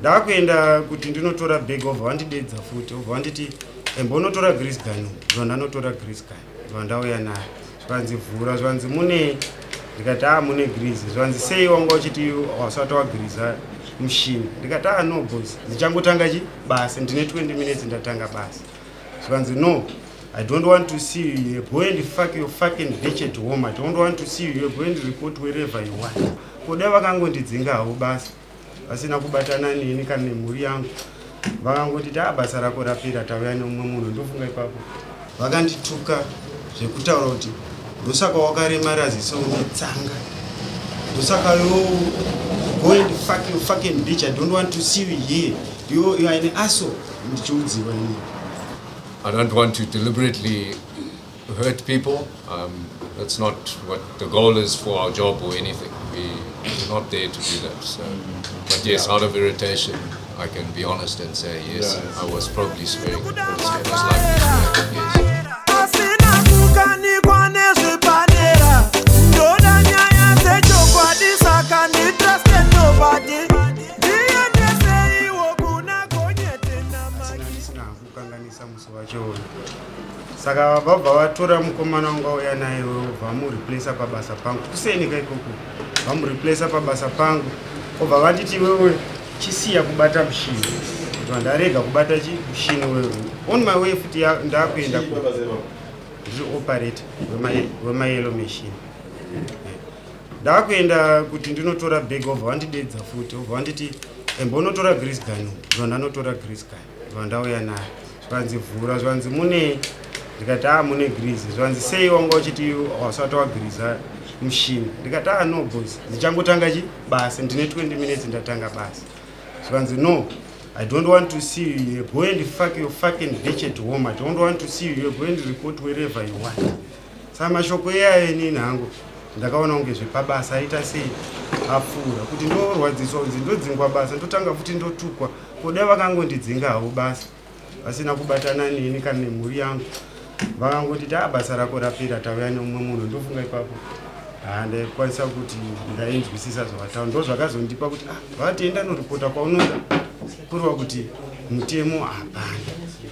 ndakuenda kuti ndinotora bag over wandidedza futi over wanditi embonotora grease gun zvandanotora grease gun zvandauya nayo zvanzi vhura zvanzi mune ndikati mune grease zvanzi sei wanga uchiti wasati wagriza mushini ndikati no boss ndichangotanga basi ndine 20 minutes ndatanga basi zvanzi no, I don't want to see you. Go and fuck your fucking bitch at home. I don't want to see you. Go and report wherever you want. Kuda vakangondidzinga hawo basi. Vasina kubatana nini kana nemhuri yangu. Vakangoti basa rako rapera tauya nomumwe munhu ndofunga ipapo. Vakandituka zvekutaura kuti ndosaka wakaremara ziso unetsanga. Ndosaka go and fuck your fucking bitch. I don't want to see you here. You are an asshole. Ndichiudziwa ini. I don't want to deliberately hurt people. That's not what the goal is for our job or anything. We're not there to do that. So, but yes, out of irritation, I can be honest and say yes, I was probably swearing. Yes. Saka vabva vatora mukomana wanga uya naye vamureplace pabasa pangu kusenika ikoko vamureplace pabasa pangu obva vanditi wewe chisiya kubata mushini kuti ndarega kubata mushini wewe on my way futi ndakuenda operator wemayellow machine ndakuenda kuti ndinotora bag over wandidedza futi obva vanditi embonotora grease gun zvandanotora grease gun zvandauya nayo zvanzi vhura zvanzi mune ndikati mune grease zvanzi sei wanga uchiti wasati wagriza mushini ndikati no boss ndichangotanga basi ndine 20 minutes ndatanga basi zvanzi no, I don't want to see you. Go and fuck your fucking bitch at home. I don't want to see you. Go and report wherever you want. Saka mashoko eyayo inini hangu ndakaona kunge zvepabasa aita sei apfuura kuti ndorwadziswa kunzi ndodzingwa basa ndotanga futi ndotukwa kuda vakangondidzinga hawo basi vasina kubatana nini kana nemhuri yangu vakangoti basa rako rapera tauya nomumwe munhu ndofunga ipapo ndaikwanisa kuti ndainzwisisa zvavataura ndo zvakazondipa kuti vatienda noripota kwaunoda kurwa kuti mutemo hapana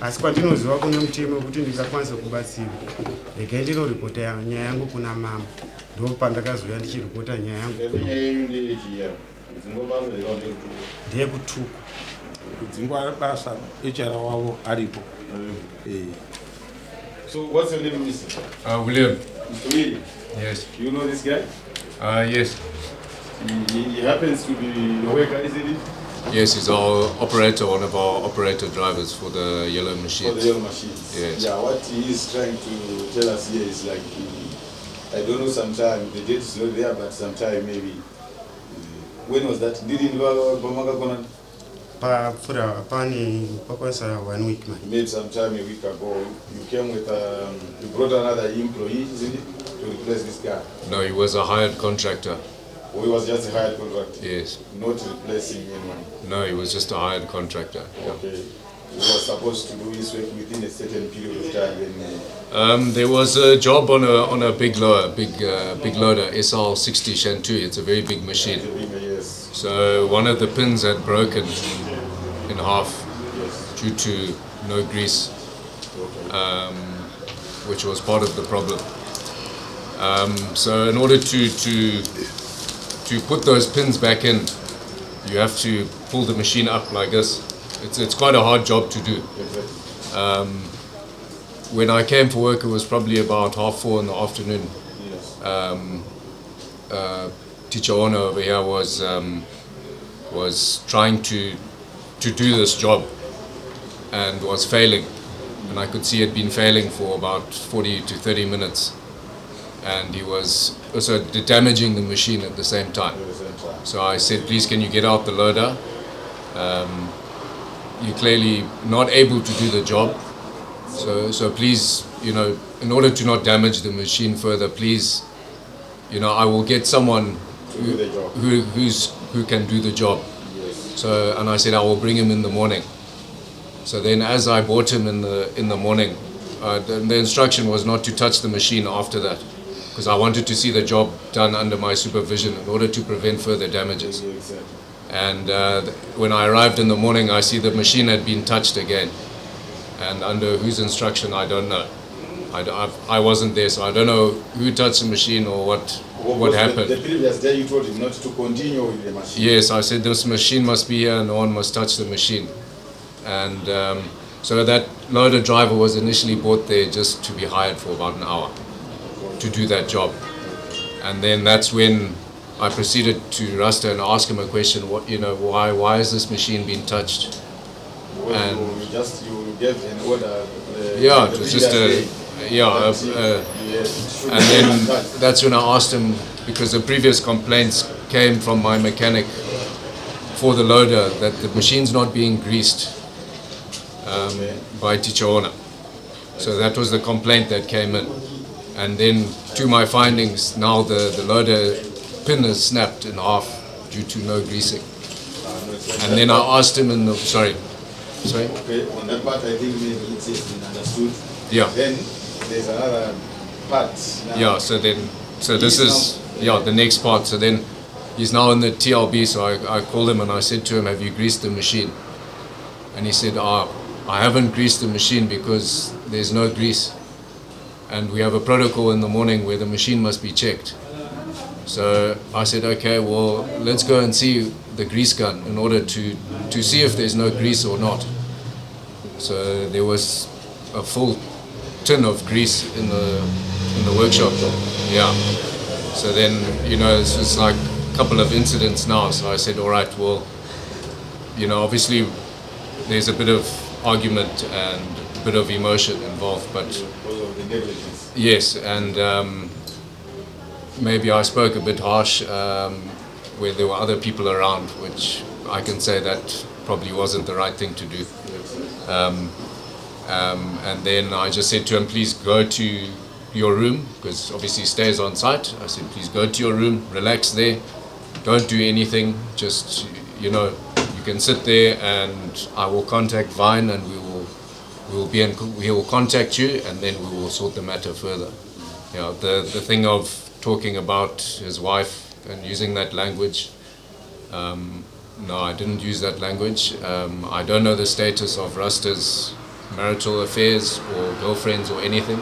asi kwandinoziva kune mutemo wekuti ndingakwanisa kubatsirwa regai ndinoripota nyaya yangu kuna mama ndo pandakazoya ndichiripota nyaya yangu ndeyekutuka kudzingwa basa echara wavo aripo. So what's your name, Mr.? William. Mr. William? Yes. You know this guy? Yes. He happens to be your worker, isn't it? Yes, he's our operator, one of our operator drivers for the yellow machines. For the yellow machines. Yes. Yeah, what he is trying to tell us here is like, I don't know, sometime the date is not there, but sometime maybe. When was that? Did he know? Pani 1 week man. Maybe sometime a week ago, you came with you brought another employee, isn't it, to replace this guy? No, he was a hired contractor. Or he was just a hired contractor? Yes. Not replacing anyone? No, he was just a hired contractor. Okay. He was supposed to do his work within a certain period of time. There was a job on a big loader, big loader, SL60 Shantu. It's a very big machine. Yes. So one of the pins had broken in half due to no grease, which was part of the problem. So in order to put those pins back in, you have to pull the machine up like this. It's quite a hard job to do. When I came for work, it was probably about 4:30 in the afternoon. Teacher owner over here was trying to do this job and was failing, and I could see it been failing for about 40 to 30 minutes, and he was also damaging the machine at the same time. So I said, please, can you get out the loader? You're clearly not able to do the job, so please, in order to not damage the machine further, please, I will get someone who can do the job. So, and I said I will bring him in the morning. So then, as I brought him in the morning, the instruction was not to touch the machine after that, because I wanted to see the job done under my supervision in order to prevent further damages. And when I arrived in the morning, I see the machine had been touched again. And under whose instruction, I don't know. I wasn't there, so I don't know who touched the machine or what happened. The previous day you told him not to continue with the machine. Yes, I said this machine must be here and no one must touch the machine. And so that loader driver was initially brought there just to be hired for about an hour to do that job. And then that's when I proceeded to Rasta and ask him a question. Why is this machine being touched? Well, And you gave an order. Yeah, it was just and then that's when I asked him, because the previous complaints came from my mechanic for the loader that the machine's not being greased by Tichaona. So that was the complaint that came in. And then to my findings, now the loader pin is snapped in half due to no greasing. And then I asked him Sorry? Okay, on that part I think maybe it has been understood. Yeah. Then there's another part. Now. Yeah, so this is the next part. So then he's now in the TLB, so I called him and I said to him, have you greased the machine? And he said, I haven't greased the machine because there's no grease. And we have a protocol in the morning where the machine must be checked. So I said, okay, well, let's go and see the grease gun in order to see if there's no grease or not. So there was a full tin of grease in the workshop. Yeah. So then, it's just like a couple of incidents now. So I said, all right, well, obviously there's a bit of argument and a bit of emotion involved, but yes, and maybe I spoke a bit harsh where there were other people around, which I can say that probably wasn't the right thing to do. And then I just said to him, please go to your room, because obviously he stays on site. I said, please go to your room, relax there, don't do anything, just, you can sit there and I will contact Vine and we will contact you and then we will sort the matter further. The thing of talking about his wife and using that language, no, I didn't use that language. I don't know the status of Rasta's marital affairs or girlfriends or anything,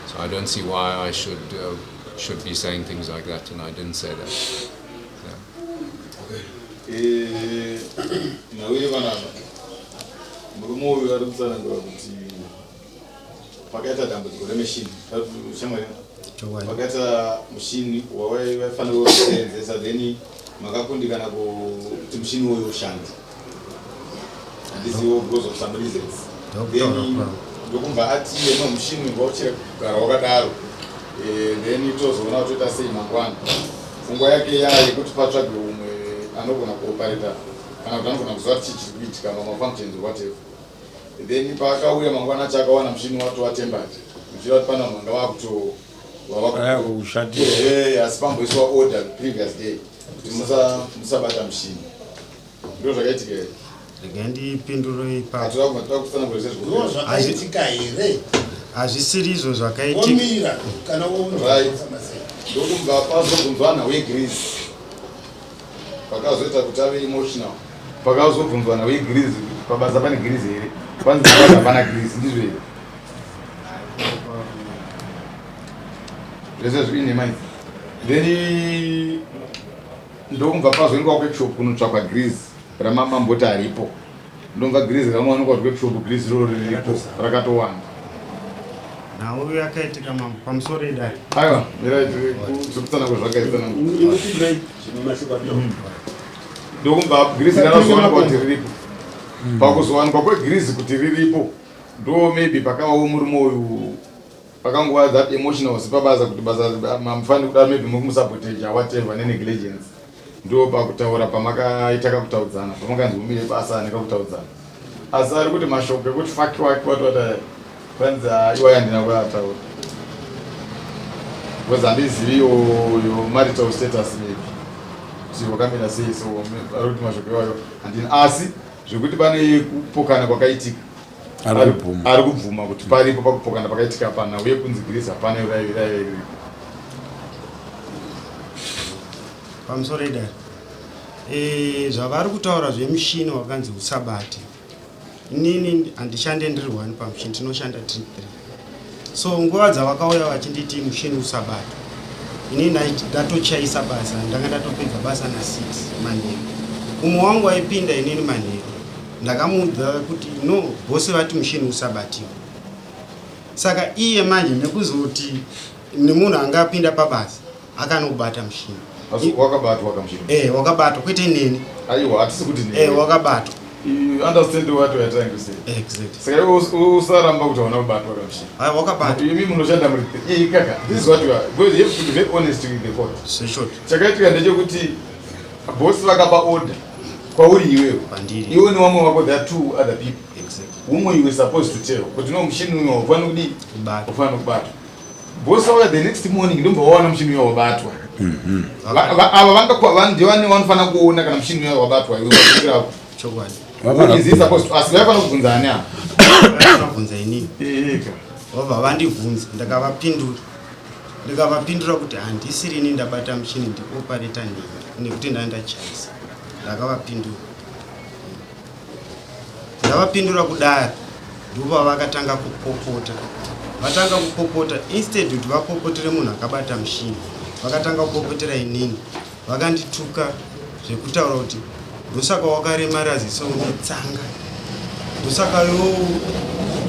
so I don't see why I should be saying things like that, and I didn't say that. Murungu ari kutsanangura kuti pakaita dambudziko remeshini shamwari pakaita mushini wawaifanira kusenzesa then makakundikana kuti mushini uyu ushande handisiwo because of some reasons then ndokumva ati mushini wauchira kugara wakadaro then tozoona kuti toita sei mangwana pfungwa yake yekuti patsvagwe umwe anogona kuopareta kana kuti anogona kuziva kuti chiri kuitika mamafunctions whatever. Then pakauya mangwana chakawana mushini watembati muchiva kuti pana manga wakutoushandira asi pamboiswa order previous day kuti musabata mushini. Ndo zvakaitika here. Ndipinduro ipapo. Takutsanangura zvakaitika here. Hazvisiri izvo zvakaitika. Womira kana ndokumva pazobvunzwana weGreece pakazoita kuti ave emotional. Pakazobvunzwana weGreece pabasa pane Greece here. Kwanza hapana Greece ndizvo here. Zvese zvine mai. Then ndokumva pazoendwa workshop kunotsvakwa Greece ramamambota aripo. Ndomva Greece ranowanikwa workshop Greece roro riripo rakatowanda. Nawo yakaitika pamusoro edare. Aiwa, zvekutsanangura zvakaitsanangura. Ndokumva Greece ranozowanikwa kuti riripo. Pakuzowanikwa kweGreece kuti riripo ndo maybe pakawawo murume uyu pakanguva that emotional sipabasa kuti basa mamufani kuda maybe mukumusaboteja whatever nenegligence ndo pakutaura pamakaita kakutaudzana pamakanzi umire basa nekakutaudzana asi ari kuti mashoko ekuti faki wake watota kwanzi iwa yandina kuyataura because handizivi yo marital status maybe kuti wakamira sei so ari kuti mashoko iwayo handina asi zvekuti pane kupokana kwakaitika ari kubvuma kuti paripo pakupokana pakaitika pana uye kunzi Greece hapana irairi. Pamusoro edare. zvavari kutaura zvemushini wakanzi usabati. Inini handishande ndiri 1 pamushini, tinoshanda 3. So nguva dzavakauya vachinditi mushini usabati, inini ndatochaisa basa, ndanga ndatopedza basa na6 manheru. Umwe wangu aipinda inini manheru, ndakamuudza kuti no, bose vati mushini usabatiwa. Saka iye manje nekuzoti nemunhu angapinda pabasa akanobata mushini. Wakabatwa kamushini. Wakabatwa kwete neni. Aiwa, hatisi kuti neni. Wakabatwa. You understand what we are trying to say? Exactly. Saka usaramba kuti hauna kubatwa kamushini. Wakabatwa. Imi munoshanda muri kaka. This is what you are. Because you have to be very honest with the court. So short. Chakaitika ndechekuti boss vakapa order kwauri iwewe. Iwe ni wamwe wako, there are 2 other people. Exactly. Umwe you were supposed to tell. But no mushini uyo ufana kudi ufana kubatwa. Boss waka the next morning ndomba waona mushini uyo wabatwa. Ava vanga ndivani vanofana kuona kana mushini uyo wabatwa iwe wafikirapo. Chokwadi. Is he supposed to ask? Vafana kubvunza ani apa? Vanobvunza inini. Vabva vandibvunza, ndakavapindura kuti handisiri ini ndabata mushini, ndiopareta nekuti ndandachaisa. Ndavapindura kudaro, ndobva vakatanga kupopota. Vatanga kupopota, instead kuti vapopotere munhu akabata mushini, vakatanga kupopotera inini. Vakandituka zvekutaura kuti ndosaka wakaremara ziso unetsanga. Ndosaka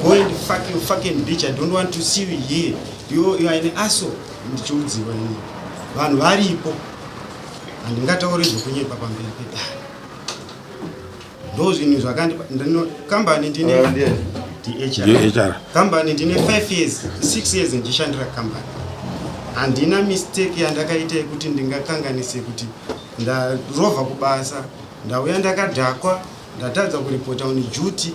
go and fuck you fucking bitch, I don't want to see you here. You are an asshole. Ndichoudziwa inini. Vanhu varipo. Handingataure zvokunyepa pamberi pedare. Ndozvinhu zvakandipa kambani ndine DHR. Kambani ndine 5 years, 6 years ndichishandira kambani. Handina mistake yandakaita yekuti ndingakanganise kuti ndarovha kubasa, ndauya ndakadhakwa, ndatadza kuripota on duty.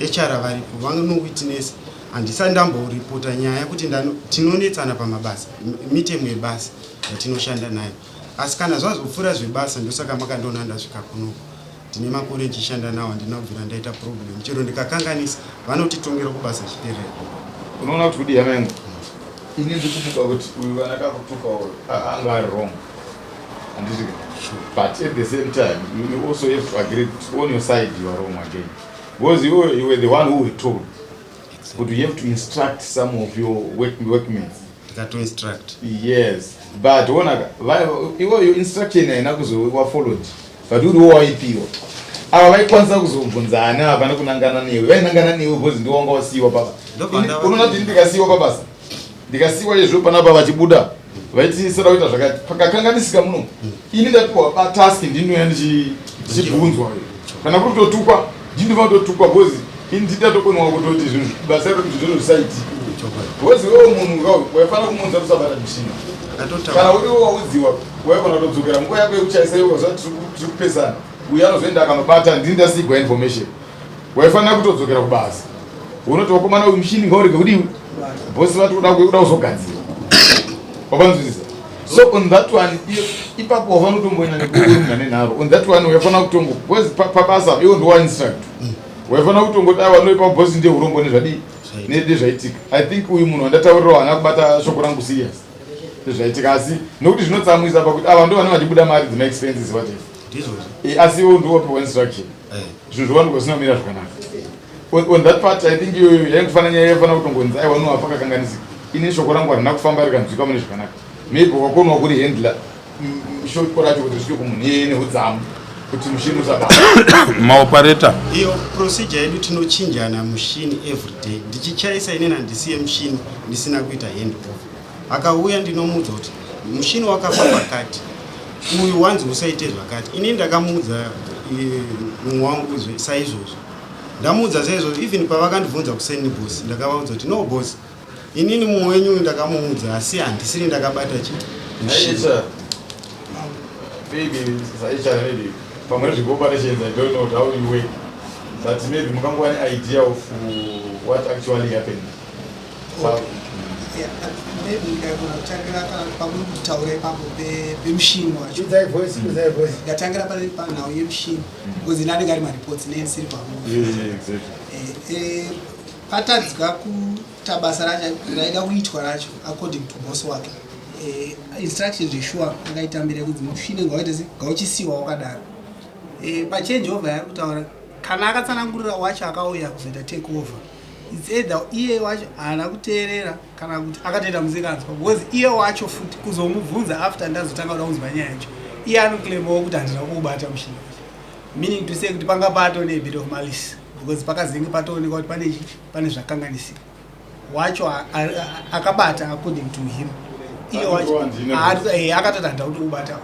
HR varipo vano witness, handisati ndamboripota nyaya kuti tinonetsana pamabasa, mitemo yebasa yatinoshanda nayo. Asi kana zvazopfuura zvebasa, ndosaka makandoona ndasvika kuno. Ndine makore ndichishanda nawo, handina kubvira ndaita problem. Chero ndikakanganisa vanotitongera kubasa chiperera. Unoona kuti kudi yama yangu ini ndikutuka kuti uyu vanakakutuka anga ari wrong. But at the same time, you also have to agree on your side you are wrong again. Because you were the one who were told. But you have to instruct some of your workmates. To instruct. Yes. But your instruction were followed. But you know waipiwa. Ava vaikwanisa kuzobvunzana hapana kunangana newe. Vainangana newe because ndiwanga wasiwa baba. Unoona kuti ndikasiwa babasa. Ndikasiwa izvo panapa vachibuda. Vaiti sara kuita zvakati pakakanganisika muno. Ini ndatiwa task ndinoya ndichibvunzwa. Kana kuti totukwa, ndinova totukwa because ini nditatokonwa kutoti zvinhu basa rero zvinosaiti. Because wewe munhu waifana kumunza kusabata mushini. Kana uri waudziwa, waifana kutodzokera nguva yako yekuchaisa iwe zvati tiri kupesana. Uyu anozoenda akanobata ndindasigwa information. Waifana kutodzokera kubasa. Unoti wakomana uyu mushini ngaurege kudii? Bosi vati kuda kuzogadzira. Wapanzwisisa? So on that one, ipapo wafana kutomboina nekuurumha nenharo. On that one waifana kutongo, because pabasa iwo ndo instruct. Waifana kutongoti ava noipa bosi ndiye urombo nezvadii? Nezvaitika. I think uyu munhu wandataurira haana kubata shoko rangu serious. Nezvaitika asi nokuti zvinotsamwisa pakuti ava ndo vanenge vachibuda mari dzine expenses whatever. Asi iwo ndiwo pe instruction. Zvinhu zvovanhu zvinomira zvakanaka. On that part I think yaingofana nyaya yaifana kutongonzi aiwa no apaka kanganisika. Ine shoko rangu harina kufamba rikanzwika mune zvakanaka. Maybe wakonwa kuri handler shoko racho kuti zvisvike kumunhu iyeye neudzamu kuti mushini usabata. Maoperator. Iyo procedure yedu tinochinjana mushini every day. Ndichichaisa inena ndisiye mushini ndisina kuita hand off. Akauya ndinomudza kuti mushini wakafamba kati. Uyu wanzi usaite zvakati. Ini ndakamuudza Wangu saizvozvo. Ndamuudza saizvozvo even pavakandibvunza kuseni boss. Ndakavaudza kuti no boss. Inini mumwe wenyu ndakamuudza asi handisiri ndakabata mushini. Maybe pamwe zvipoperations I don't know how you work. But maybe mukangova an idea of what actually happened. Maybe ndikatangira pamwe kutaura ipapo pemushini wacho. Ndatangira panhau yemushini because inanenge ari mareports neensiri pamwe. Patadzika kuita basa racho raida kuitwa racho according to boss wake. Instructions zveshuwa akaitambira kuti mushini ngauchisiwa wakadaro. pachange over yari kutaura kana akatsanangurira wacho akauya kuzoita take over, it's either iye wacho haana kuteerera kana kuti akatoita musikanzwa, because iye wacho futi kuzomubvunza after ndazotanga kuda kunzwa nyaya yacho iye anoclaimawo kuti handina kuubata mushini wacho, meaning to say kuti panga patone a bit of malice, because pakazenge patoonekwa kuti pane zvakanganisika. Wacho akabata according to him, iye wacho akatotanda kuti ubata.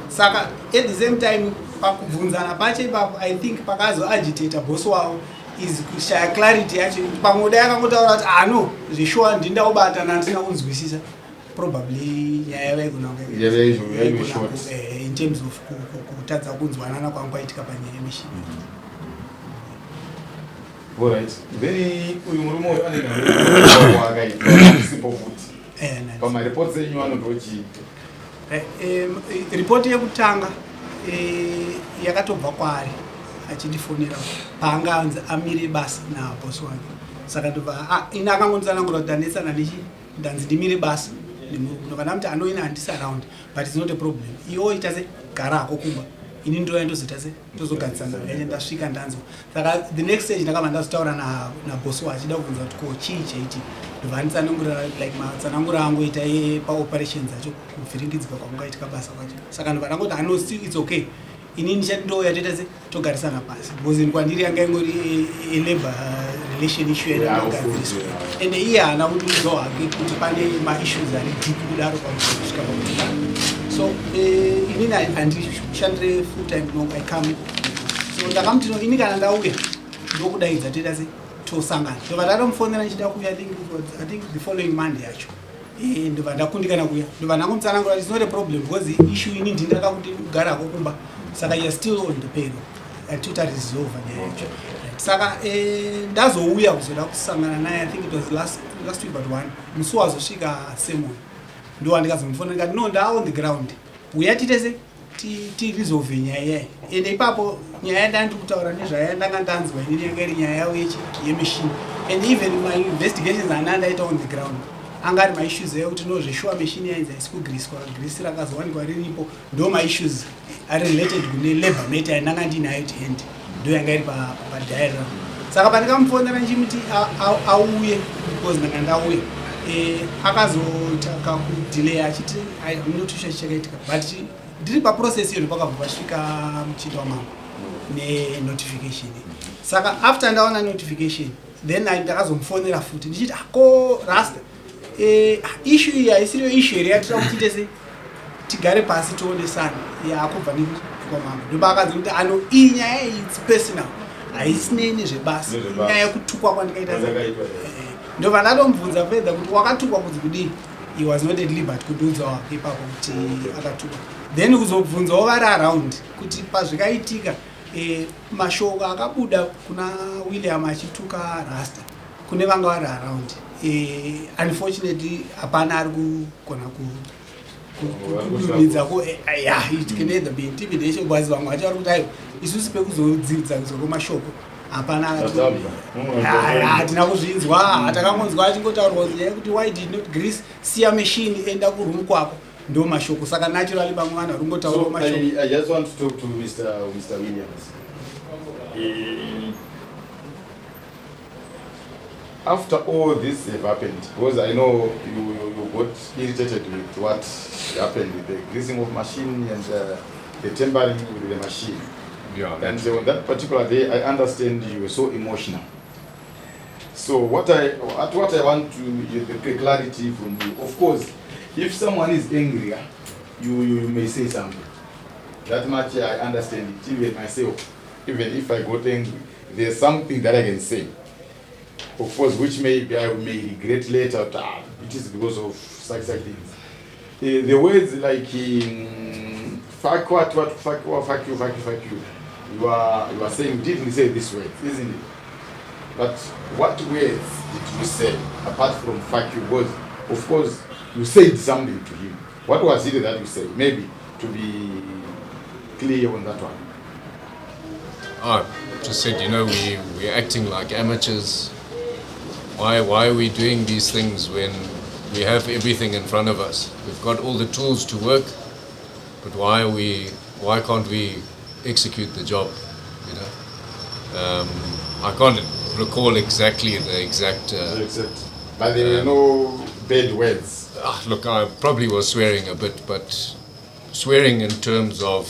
Saka at the same time pakubvunzana pache ipapo I think pakazoagitator boss wavo is kushaya clarity yacho, pamwe dai akangotaura kuti no zveshuwa ndinda kubata nandisina kunzwisisa, probably nyaya yava igonanga in terms of kutadza kunzwanana kwanga kwaitika panyaya yemishini. Alright, very uyu murume uyu ane wakaita simple foot. Pamareport enyu anondochi report yekutanga yakatobva kwaari achindifonera paanga anzi amire basa nabosi wake, saka ndobva ine akangonditsanangura kuti ndanetsana nechi ndanzi ndimire basa ndokana kuti anoina handisi around, but it's not a problem, iwo ita se garako kumba ini ndoya ndozita se tozogadzana yache ndasvika ndanzwa. Saka the next stage ndakabva ndazotaura nabosi wacho achida kubvunza kuti ko chii chaiti, ndobva nditsanangura like matsanangura angu ita paoperations acho kuvhiringidzika kwakungaitika basa kwacho. Saka ndobva ndangoti no still it's okay, ini ndichati ndoya toita se togarisana pasi, because kwandiri yanga ingori labor relation issue yandogadziriswa ende iye haana kutiudza hake kuti pane maissues ari deep kudaro pakusvika pakutanga. So inini handishandire full time no I come, so ndakamuti no ini kana ndauya ndokudaidza toita se tosangana, ndobva ndatomufonera ndichida kuuya I think the following Monday yacho ndobva ndakundikana kuuya, ndobva ndangomutsanangura it's not a problem because issue ini ndindaka kuti ugarako kumba, saka you're still on the payroll atuta resolve nyaya yacho. Saka ndazouya kuzoda kusangana naye I think it was last week but one musi wazosvika Semon ndo wandikazomufonera ndikati no ndaa on the ground uya titese tiresolve nyaya yayi, ende ipapo nyaya yandandi kutaura nezvaya ndanga ndanzwa inini yanga iri nyaya yavo yemishini, and even my investigations anandaita on the ground anga ari maissues ekuti no zveshuwa mishini yainzi haisi kugriswa, grisi rakazowanikwa riripo, ndo maissues ari related kune labor matter yandanga ndinayo hand ndo yanga iri padiagram. Saka pandikamufonera ndichimuti auye because ndanga ndauya akazotaka kudelay achiti mnotusha chichakaitika, but ndiri paprocess iyo ndopakabva pasvika muchito wamambo nenotification. Saka after ndaona notification then ndakazomufonera futi ndichiti ko rasta issue iyi haisiriyo issue here yatira kuti tese tigare pasi toonesana yakubva nekwamambo, ndopa akadzi kuti iyi nyaya iyi it's personal haisine nezvebasa, nyaya yekutukwa kwandikaita ndobva ndatomubvunza fedha kuti wakatukwa kunzi kudii, he was not at liberty kudiudza wake ipapo kuti akatukwa, then kuzobvunzawo vari around kuti pazvikaitika mashoko akabuda kuna William achituka rasta kune vanga vari around, unfortunately hapana ari kugona kudumhidzako it can either be intimidation, because vamwe vacho vari kuti aiwa isusu pekuzodzidzisa kwemashoko hapana hatina kuzvinzwa, hatakangonzwa achingotaurwa nyaya yekuti why did not Greece siya machine enda kurumu kwako, ndo mashoko. Saka naturally vamwe vanhu vari kungotaurawo mashoko. I just want to talk to Mr. Williams. After all this have happened, because I know you got irritated with what happened with the greasing of machine and the tampering with the machine. Yeah. And on that particular day, I understand you were so emotional. So what I want to get clarity from you, of course, if someone is angry, you may say something. That much I understand it. Even myself, even if I got angry, there's something that I can say. Of course, which maybe I may regret later. It is because of such things. The words like fuck what, fuck you. You are saying, you didn't say this word, isn't it? But what words did you say apart from fuck you? Because of course you said something to him. What was it that you said? Maybe to be clear on that one. Just said, we're acting like amateurs. Why are we doing these things when we have everything in front of us? We've got all the tools to work, but why can't we execute the job, you know. I can't recall exactly the exact... But there were no bad words. Look, I probably was swearing a bit, but swearing in terms of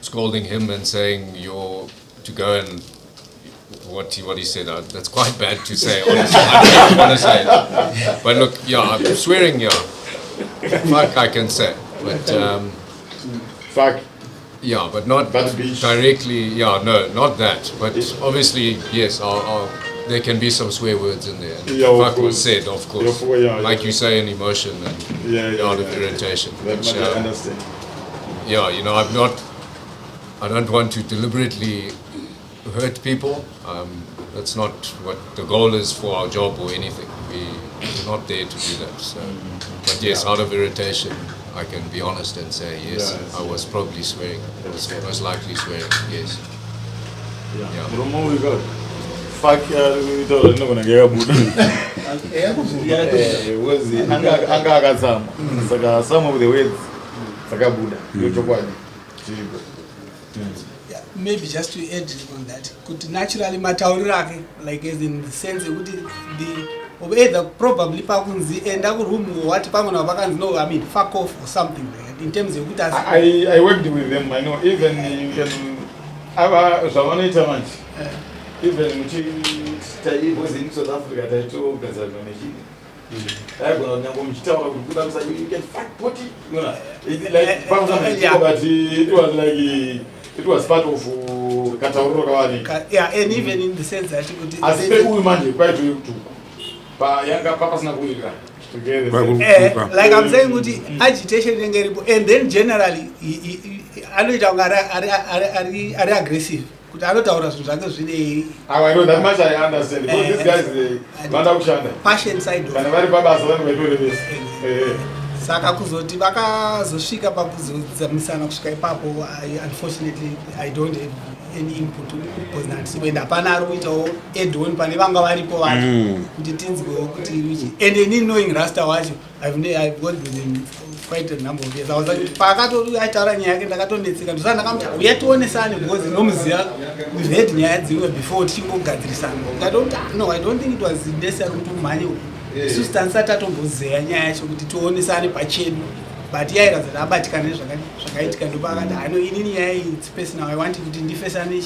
scolding him and saying you're to go and what he said, that's quite bad to say, honestly. I don't want to say it. But look, yeah, swearing, yeah, fuck I can say, but Fuck. yeah, but not But bitch. directly, yeah, no, not that, but obviously, yes, there can be some swear words in there. And Yeah, of fuck was course. said, of course, like you say, in emotion and out of irritation. That Which, much I understand. yeah, you know, I don't want to deliberately hurt people. That's not what the goal is for our job or anything. We're not there to do that. So, but yes, out of irritation, I can be honest and say yes, I was probably swearing. I was most likely swearing. Yes. Yeah. Murungu, we got. Fuck, we told him not to Buddha. Was the anga some of the words Saka Buddha. You took one. Yeah, maybe just to add on that, could naturally mataurake, like as in the sense would the either probably pakunzi and that room what pamona vacancy no, I mean fuck off or something like that in terms of good as I worked with them, I know even you can have someone even which was in South Africa that told us that you can fuck potty. You know, it's like but it was part of Katauro. yeah, and even in the sense that you could as people imagine quite to younger papas together. like I'm saying with the agitation and then generally I know are aggressive. I know that much I understand because this guy is the passion side. Saka kuzoti vakazosvika pakuzozamisana kusvika ipapo unfortunately I don't have any input because ndatienda hapana ari kuitawo add-on pane vanga varipo vacho kuti tinzwewo kuti and in knowing rasta wacho I've worked with him quite a number of years. I was like pakatoataura nyaya yake ndakatonetseka ndosaa ndakamuti uya tionesane because nomuziva we've had nyaya dzimwe before tichingogadzirisana ukatoti no I don't think it was necessary kuti umhanye isusu tanisati tatombozeya nyaya yacho kuti tionesane pachedu but yairatidza kuti abatikana nezvakaitika ndopakati ano inini nyaya its personal I want kuti ndifesane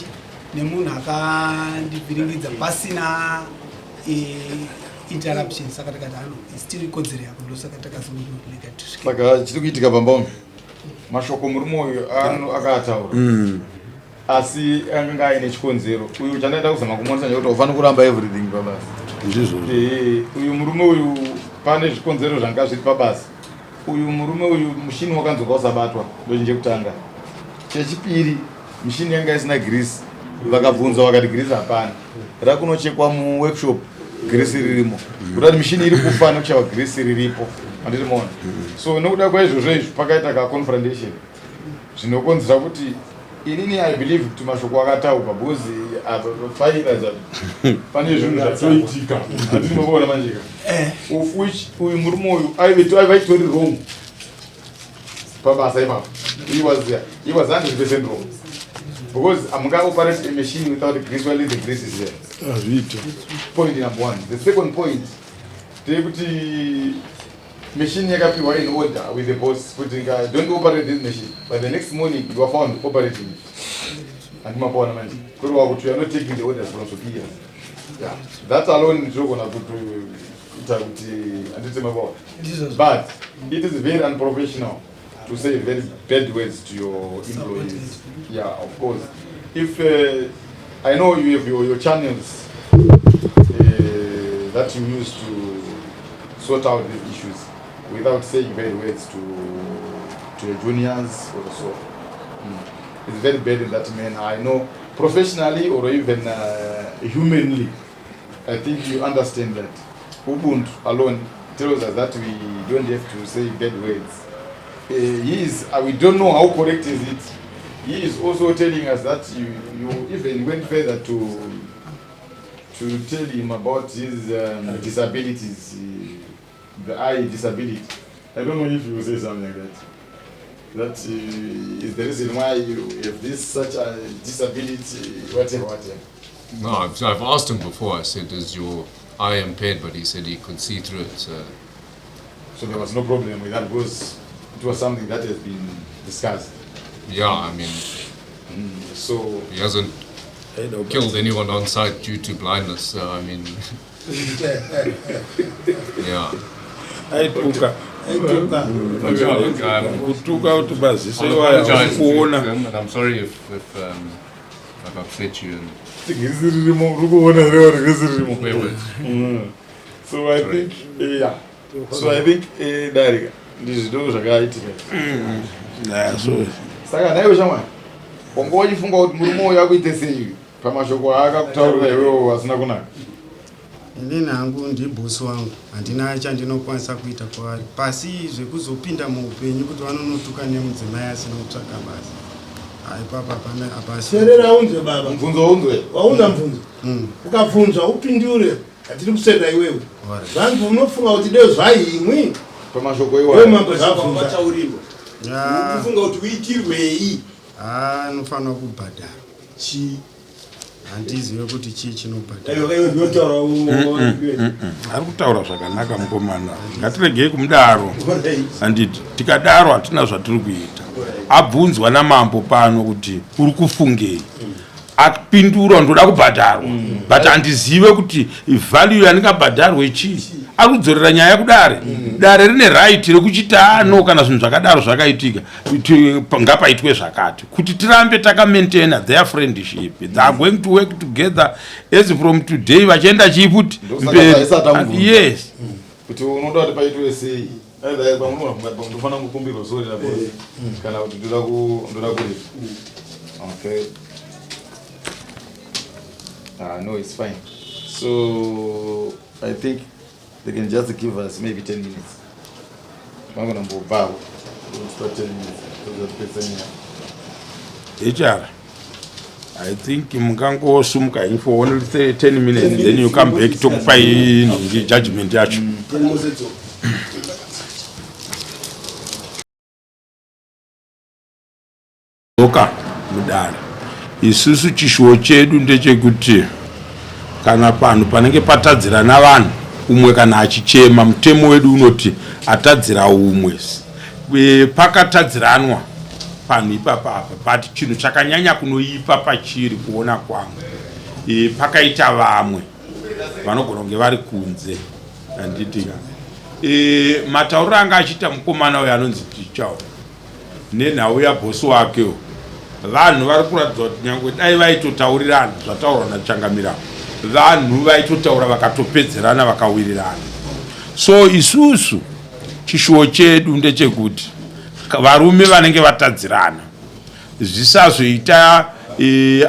nemunhu akandivhiringidza pasina interruption saka takati ano still ikodzero yako ndosaka takazongolega saka chiri kuitika pambaume mashoko murume uyu akataura asi anga aine chikonzero uyu chandaida kuzama kumuonesa nekuti ufana kuramba everything pabasa uyu murume uyu pane zvikonzero zvanga zviri pabasa uyu murume uyu mushini wakanzoka usabatwa ndochinje kutanga chechipiri mishini yanga isina grisi vakabvunza vakati grisi hapana rakunochekwa muworkshop grisi ririmo kutati mishini iri kufa nekuchava grisi riripo handiri maona so nokuda kwaizvozvo izvi pakaita kaconfrontation zvinokonzera kuti inini I believe kuti mashoko akataurwa because faira pane zvinhu zvatoitika handinoona manjika of which uyu murume uyu aivatori wrong pabasa ipapo he was 100% wrong because amunga operate a machine without grease while the grease is there. Point number one. The second point, the machine yakapiwa in order with the boss putting don't operate this machine. But the next morning you are found operating it. And you are not taking the orders from superiors. Yeah. That alone is not going to but it is very unprofessional to say very bad words to your employees. Yeah, of course. If I know you have your channels that you use to sort out these issues without saying bad words to your juniors or so. It's very bad in that man. I know professionally or even humanly, I think you understand that. Ubuntu alone tells us that we don't have to say bad words. We don't know how correct is it. He is also telling us that you even went further to tell him about his disabilities, the eye disability. I don't know if you will say something like that. That is the reason why you have this such a disability, whatever. No, I've asked him before. I said, "Is your eye impaired?" But he said he could see through it. So there was no problem with that because it was something that has been discussed. Yeah, I mean, So he hasn't killed anyone on site due to blindness. So I mean, yeah. aituka kutuka kuti bazise And I'm sorry if I've upset you. So I think, yeah. So I think, Darika, this is those are guys. Saka nayo shamwa. Ongojifunga kuti murumo yakuite sei pamashoko akakutaurira iwewe wasina kunaka. Inini hangu ndibosi wangu handina chandinokwanisa kuita kwavari pasi zvekuzopinda muupenyu kuti vanonotuka nemudzimai asina kutsvaka basa haipapa apasi serera unzwe baba Mvunzo unzwe. waunza mvunzo ukabvunzwa upindure hatiri kusenda iwewe vanhu unofunga kuti deo zvaimwi Pamashoko iwayo. mambo zvabvunza ufunga kuti uitirwei anofanira kubhadhara chi handizive kuti chii chinobhadhara ari kutaura zvakanaka mukomana ngatiregei kumudaro handiti tikadaro hatina zvatiri kuita abvunzwa namambo pano kuti uri kufungei apindura ndoda kubhadharwa but handizive kuti value yandingabhadharwe chii ari kudzorera nyaya kudare dare rine right rekuchita kana zvinhu zvakadaro zvakaitika ngapaitwe zvakati kuti tirambe takamaintaina their friendship. They are going to work together as from today vachienda chiiputi yes kuti unoda kuti paitwe sei aidha pamundofana kukumbirwa sori nabosi kana kuti ndoda kuri. Okay. No, it's fine. So I think they can just give us maybe 10 minutes. I'm going to bow. We'll start 10 minutes. So that person here. HR, I think mungangosumuka for only 10 minutes, then you come back to the judgment yacho. Oka mudara isusu chishuwo chedu ndechekuti kana panhu panenge patadzirana vanhu umwe kana achichema mutemo wedu unoti atadzira umwe pakatadziranwa panhu ipapa but chinhu chakanyanya kunoipa pachiri kuona kwangu pakaita vamwe vanogona kunge vari kunze handitika matauriro anga achiita mukomana uyo anonzi tichawo nenhau yabhosi wakewo vanhu vari kuratidza kuti nyangwe dai vaitotaurirana zvataurwa nachangamira vanhu vaitotaura vakatopedzerana vakawirirana. So isusu chishuwo chedu ndechekuti varume vanenge vatadzirana zvisazoita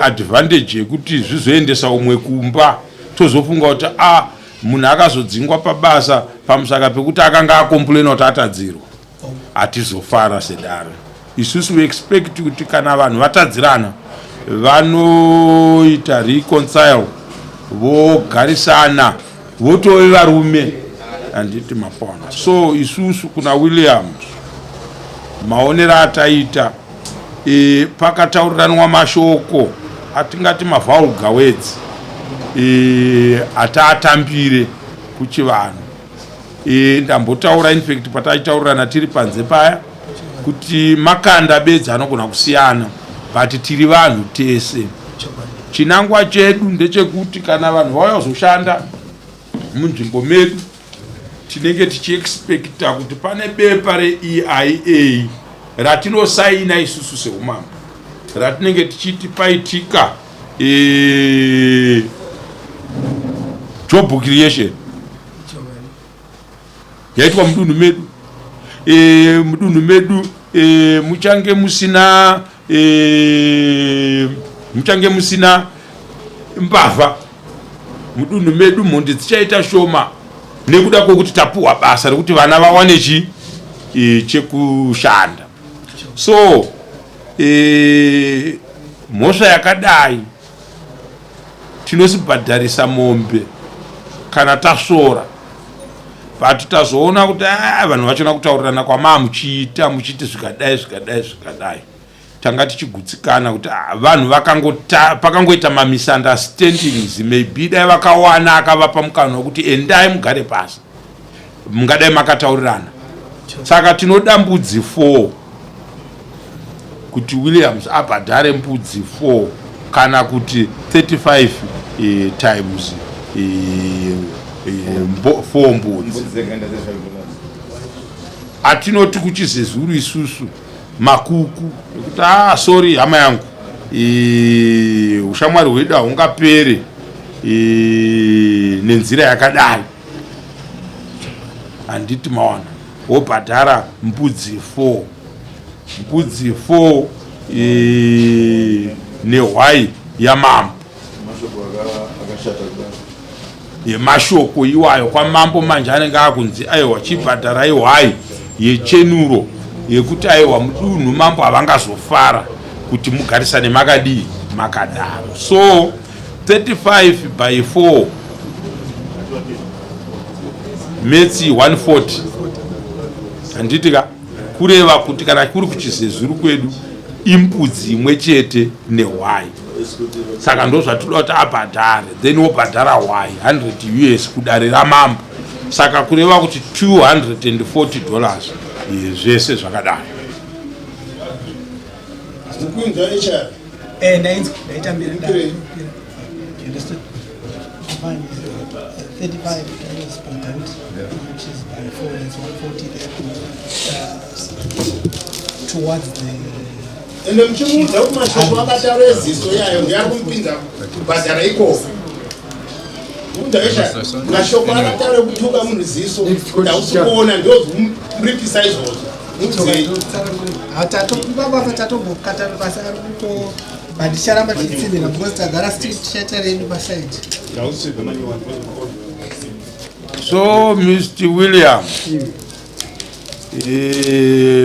advantage yekuti zvizoendesa umwe kumba tozofunga kuti munhu akazodzingwa pabasa pamusaka pekuti akanga akomplaina kuti atadzirwa hatizofara sedare. Isusu we expect kuti kana vanhu vatadzirana vanoita reconcile vogarisana votove varume handiti mapona. So isusu kuna Williams maonero ataita pakatauriranwa mashoko atingati mavulgar words ataatambire kuchivanhu. Ndambotaura infact pataitaurirana tiri panze paya kuti makanda bedzi anogona kusiyana but tiri vanhu tese. Chinangwa chedu ndechekuti kana vanhu vauya kuzoshanda munzvimbo medu tinenge tichiexpecta kuti pane bepa reEIA ratinosaina isusu seumambo ratinenge tichiti paitika job creation yaitwa mudunhu medu. Mudunhu medu muchange musina mbavha. Mudunhu medu mhondi dzichaita shoma nekuda kwokuti tapuhwa basa rekuti vana vawane chekushanda. So mhosva yakadai tinosibhadharisa mombe kana tasvora but tazoona kuti vanhu vachona kutaurirana muchiti zvikadai tanga tichigutsikana kuti vanhu pakangoita misunderstandings maybe dai vakawana akavapa mukana wekuti endai mugare pasi mungadai makataurirana. Saka tinoda mbudzi 4 kuti Williams abhadhare mbudzi 4 kana kuti 35 times 4 mbudzi. Atinoti kuchizezuru isusu makuku nekuti sorry hama yangu ushamwari hwedu hungapere nenzira yakadai. Handiti mawana wobhadhara mbudzi 4 nehwai yamambo yemashoko iwayo kwamambo manje anenge akunzi aiwa chibhadharai hwai yechenuro yekuti aiwa mudunhu mambo havangazofara kuti mugarisane makadii makadaro. So 35 by 4 metsi 140. Handitika kureva kuti kana kuri kuchizezuru kwedu imbudzi imwe chete nehwai. Saka ndo zvatoda kuti abhadhare then wobhadhara hwai 100 US kudarira mambo. Saka kureva kuti $240 zvese zvakadaro. Mukunza echa nainzwa ndaitambira ndaro. You understood? Fine. $35 per month, which is by 4, that's 140 there towards the. ende mchimuudza kuti mashoko akataura eziso yayo ndiyari kumpinza kubhadhara ikoko. Mukunza echa mashoko akataura kutuka munhu ziso ndausi kuona ndozomuripisa izvozvo. Tatobokatara basa ari kuto bandicharamba tichitsinira because tagara tichataredu pasaiti. So, Mr. William,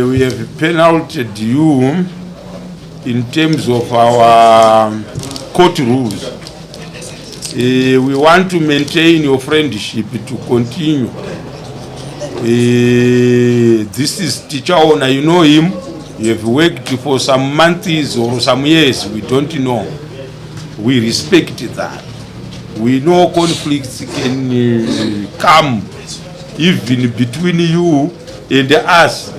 we have penalized you in terms of our court rules. We want to maintain your friendship to continue. This is teacher owner, you know him. You have worked for some months or some years, we don't know. We respect that. We know conflicts can come even between you and us,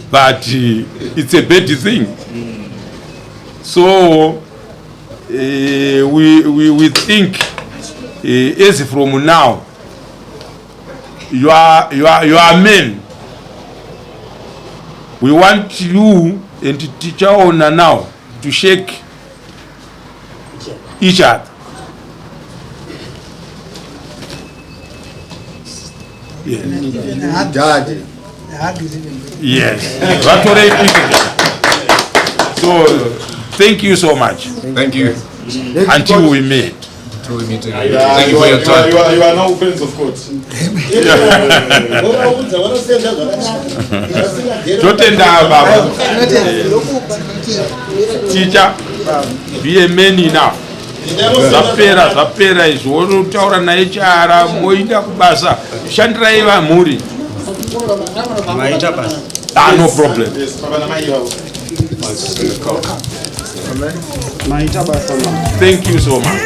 but it's a bad thing. So we think as from now you are men. We want you and teacher owner now to shake each other. Yes. Yes. So thank you so much. Thank you. Until we meet. Until we meet again. Thank you for your time. You are now friends of court. Teacher, be a man enough. Zapera izvo taura naye chara moinda kubasa shandirai vamhuri. No problem. Thank you so much.